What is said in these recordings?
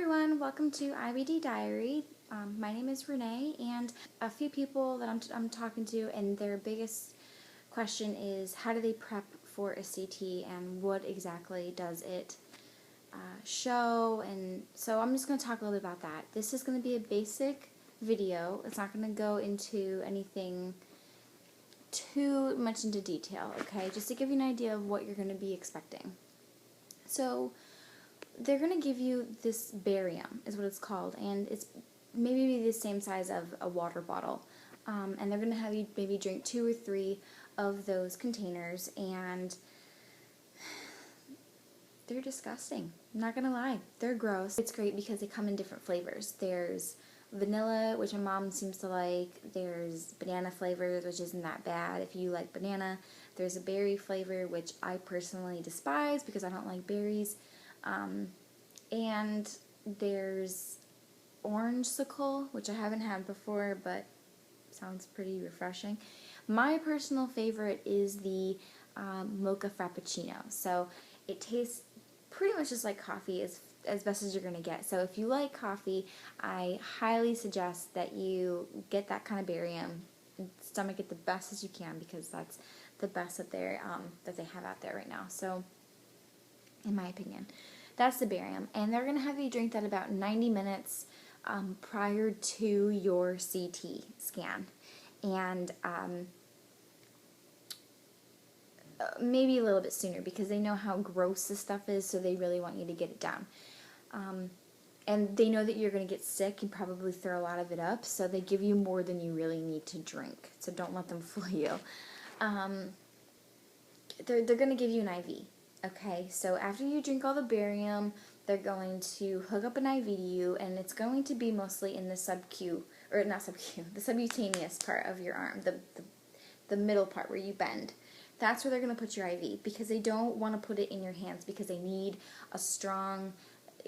everyone, welcome to IBD Diary. My name is Renee, and a few people that I'm talking to, and their biggest question is how do they prep for a CT and what exactly does it show? And so I'm just going to talk a little bit about that. This is going to be a basic video. It's not going to go into anything too much into detail, okay? Just to give you an idea of what you're going to be expecting. So they're going to give you this barium, is what it's called, and it's maybe the same size of a water bottle. And they're going to have you maybe drink 2 or 3 of those containers, and they're disgusting. I'm not going to lie. They're gross. It's great because they come in different flavors. There's vanilla, which my mom seems to like. There's banana flavors, which isn't that bad if you like banana. There's a berry flavor, which I personally despise because I don't like berries. And there's orangesicle, which I haven't had before, but sounds pretty refreshing. My personal favorite is the mocha frappuccino. So it tastes pretty much just like coffee as best as you're going to get. So if you like coffee, I highly suggest that you get that kind of barium and stomach it the best as you can, because that's the best that they have out there right now. So in my opinion, that's the barium, and they're going to have you drink that about 90 minutes prior to your CT scan, and maybe a little bit sooner because they know how gross this stuff is, so they really want you to get it down. And they know that you're going to get sick and probably throw a lot of it up, so they give you more than you really need to drink, so don't let them fool you. They're going to give you an IV. Okay, so after you drink all the barium, they're going to hook up an IV to you, and it's going to be mostly in the the subcutaneous part of your arm, the middle part where you bend. That's where they're going to put your IV, because they don't want to put it in your hands, because they need a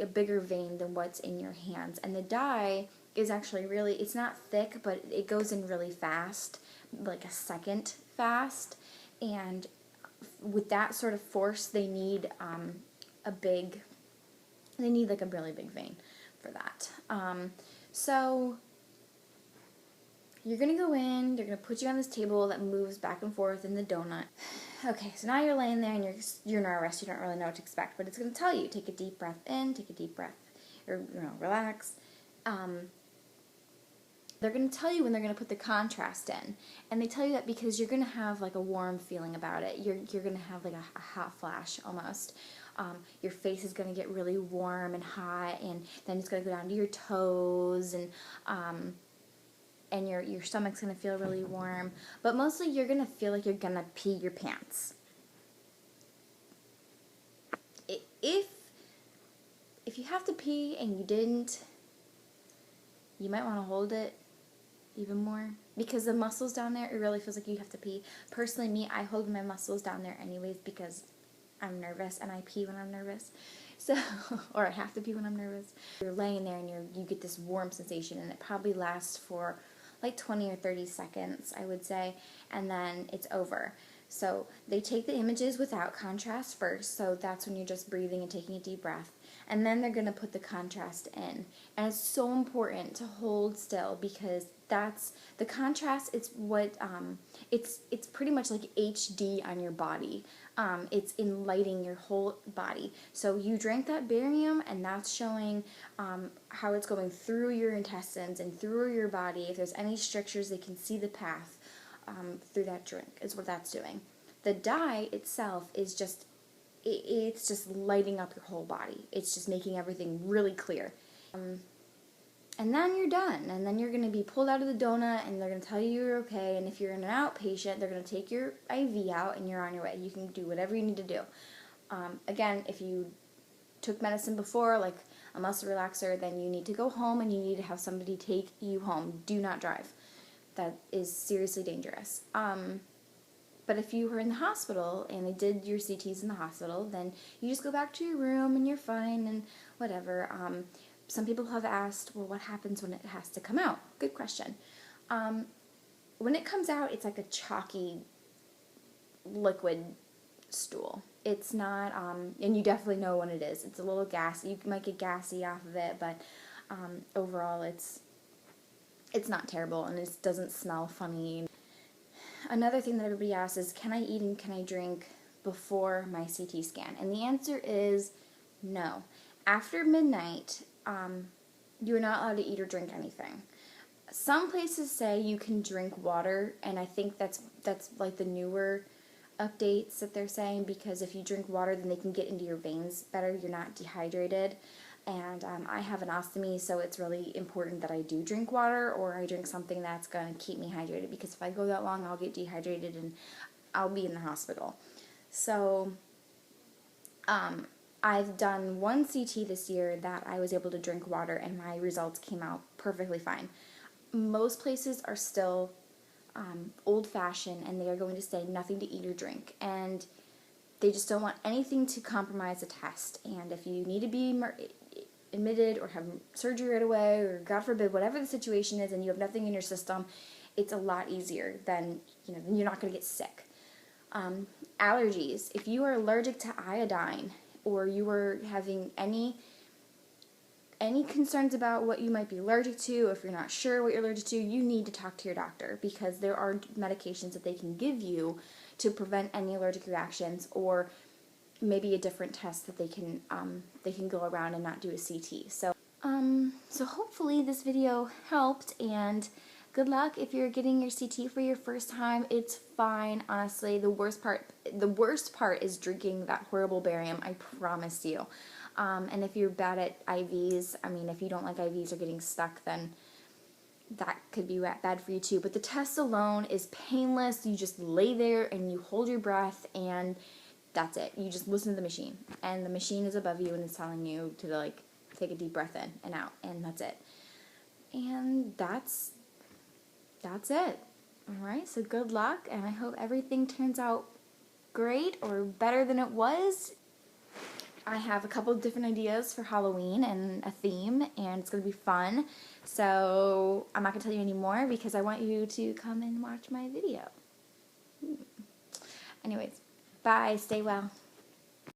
bigger vein than what's in your hands. And the dye is actually it's not thick, but it goes in really fast, like a second fast, and with that sort of force, they need like a really big vein for that. So you're going to go in, they're going to put you on this table that moves back and forth in the donut. Okay, so now you're laying there and you're nervous, you don't really know what to expect, but it's going to tell you, take a deep breath in, take a deep breath, or relax. They're going to tell you when they're going to put the contrast in. And they tell you that because you're going to have like a warm feeling about it. You're going to have like a hot flash almost. Your face is going to get really warm and hot, and then it's going to go down to your toes, and your stomach's going to feel really warm. But mostly you're going to feel like you're going to pee your pants. If you have to pee and you didn't, you might want to hold it even more, because the muscles down there, it really feels like you have to pee. Personally, me, I hold my muscles down there anyways because I'm nervous and I pee when I'm nervous. So, or I have to pee when I'm nervous. You're laying there and you get this warm sensation, and it probably lasts for like 20 or 30 seconds, I would say, and then it's over. So they take the images without contrast first, so that's when you're just breathing and taking a deep breath. And then they're going to put the contrast in. And it's so important to hold still, because that's the contrast. It's what it's pretty much like HD on your body. It's enlightening your whole body. So you drank that barium, and that's showing how it's going through your intestines and through your body. If there's any strictures, they can see the path through that drink, is what that's doing. The dye itself is it's just lighting up your whole body. It's just making everything really clear. And then you're done. And then you're going to be pulled out of the donut, and they're going to tell you you're okay. And if you're an outpatient, they're going to take your IV out, and you're on your way. You can do whatever you need to do. Again, if you took medicine before, like a muscle relaxer, then you need to go home, and you need to have somebody take you home. Do not drive. That is seriously dangerous. But if you were in the hospital and they did your CTs in the hospital, then you just go back to your room and you're fine and whatever. Some people have asked, well, what happens when it has to come out? Good question. When it comes out, it's like a chalky liquid stool. It's not, and you definitely know when it is. It's a little gassy. You might get gassy off of it, but overall it's not terrible, and it doesn't smell funny. Another thing that everybody asks is, can I eat and can I drink before my CT scan? And the answer is no. After midnight, you're not allowed to eat or drink anything. Some places say you can drink water, and I think that's like the newer updates that they're saying, because if you drink water, then they can get into your veins better. You're not dehydrated. And I have an ostomy, so it's really important that I do drink water, or I drink something that's going to keep me hydrated, because if I go that long, I'll get dehydrated and I'll be in the hospital. So I've done one CT this year that I was able to drink water, and my results came out perfectly fine. Most places are still old-fashioned, and they are going to say nothing to eat or drink, and they just don't want anything to compromise the test. And if you need to be admitted or have surgery right away, or God forbid, whatever the situation is, and you have nothing in your system, it's a lot easier than, then you're not going to get sick. Allergies. If you are allergic to iodine, or you are having any concerns about what you might be allergic to, if you're not sure what you're allergic to, you need to talk to your doctor, because there are medications that they can give you to prevent any allergic reactions, or maybe a different test that they can go around and not do a CT. So hopefully this video helped, and good luck if you're getting your CT for your first time. It's fine, honestly. The worst part is drinking that horrible barium, I promise you. And if you're bad at IVs, if you don't like IVs or getting stuck, then that could be bad for you too. But the test alone is painless. You just lay there and you hold your breath, and that's it. You just listen to the machine, and the machine is above you and it's telling you to take a deep breath in and out, and that's it. And that's it. Alright, so good luck, and I hope everything turns out great or better than it was. I have a couple of different ideas for Halloween and a theme, and it's going to be fun. So I'm not going to tell you any more, because I want you to come and watch my video. Anyways, bye. Stay well.